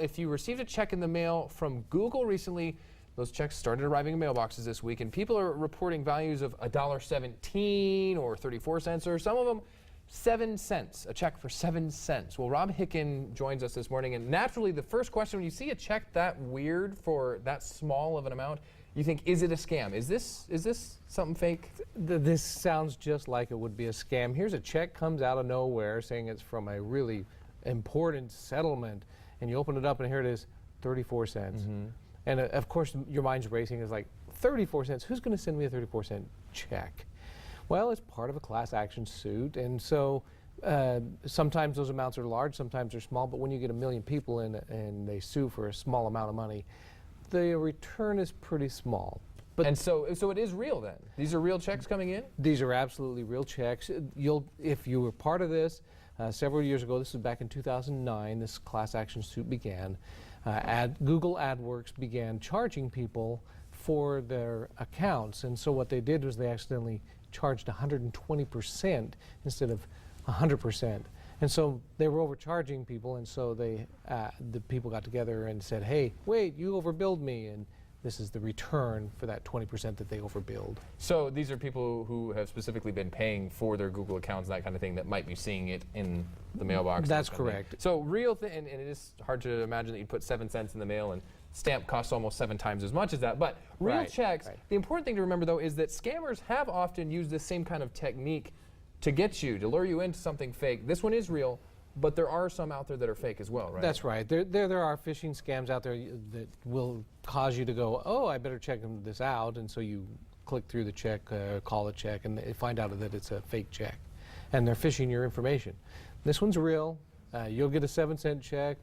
if you received a check in the mail from Google recently, those checks started arriving in mailboxes this week, and people are reporting values of $1.17 or 34 cents, or some of them 7 cents, a check for 7 cents. Well, Rob Hicken joins us this morning, and naturally the first question when you see a check that weird for that small of an amount, you think, is it a scam? Is this something fake? This sounds just like it would be a scam. Here's a check comes out of nowhere saying it's from a really important settlement, and you open it up and here it is, 34 cents. Mm-hmm. And of course your mind's racing. Is like, 34 cents, who's going to send me a 34-cent check? Well, it's part of a class action suit, and so sometimes those amounts are large, sometimes they're small, but when you get 1 million people in and they sue for a small amount of money, the return is pretty small. But and so it is real then? These are real checks coming in? These are absolutely real checks. If you were part of this several years ago, this was back in 2009, this class action suit began, Google AdWorks began charging people for their accounts, and so what they did was they accidentally charged 120% instead of 100%. And so they were overcharging people, and so the people got together and said, hey, wait, you overbilled me, and this is the return for that 20% that they overbilled. So these are people who have specifically been paying for their Google accounts, that kind of thing, that might be seeing it in the mailbox. That's correct. So real thing, and it is hard to imagine that you'd put 7 cents in the mail, and stamp costs almost 7 times as much as that. But real checks, the important thing to remember, though, is that scammers have often used this same kind of technique to get you, to lure you into something fake. This one is real, but there are some out there that are fake as well, right? That's right. There are phishing scams out there that will cause you to go, oh, I better check this out, and so you click through the check, call the check, and they find out that it's a fake check, and they're phishing your information. This one's real. You'll get a 7-cent check.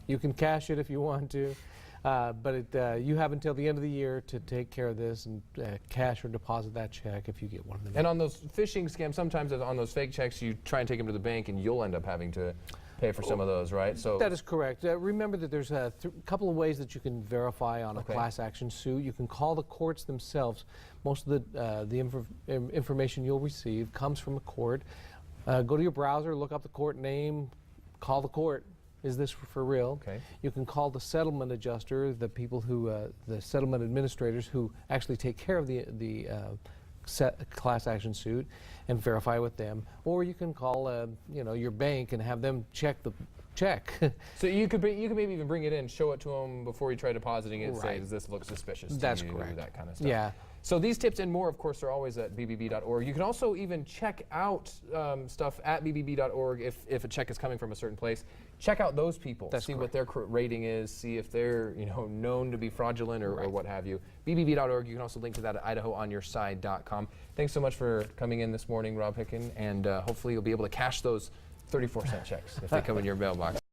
You can cash it if you want to. But you have until the end of the year to take care of this and cash or deposit that check if you get one of them. And on those phishing scams, sometimes on those fake checks, you try and take them to the bank, and you'll end up having to pay for some of those, right? So that is correct. Remember that there's a couple of ways that you can verify on a class action suit. You can call the courts themselves. Most of the information you'll receive comes from a court. Go to your browser, look up the court name, call the court. Is this for real? Okay. You can call the settlement adjuster, the people who, the settlement administrators who actually take care of the class action suit, and verify with them. Or you can call, your bank and have them check the check. So you could maybe even bring it in, show it to them before you try depositing it, say, does this look suspicious? That's correct. That kind of stuff. Yeah. So these tips and more, of course, are always at bbb.org. You can also even check out stuff at bbb.org if a check is coming from a certain place. Check out those people. See what their rating is. See if they're known to be fraudulent or what have you. bbb.org. You can also link to that at idahoonyourside.com. Thanks so much for coming in this morning, Rob Hicken, and hopefully you'll be able to cash those 34-cent checks if they come in your mailbox.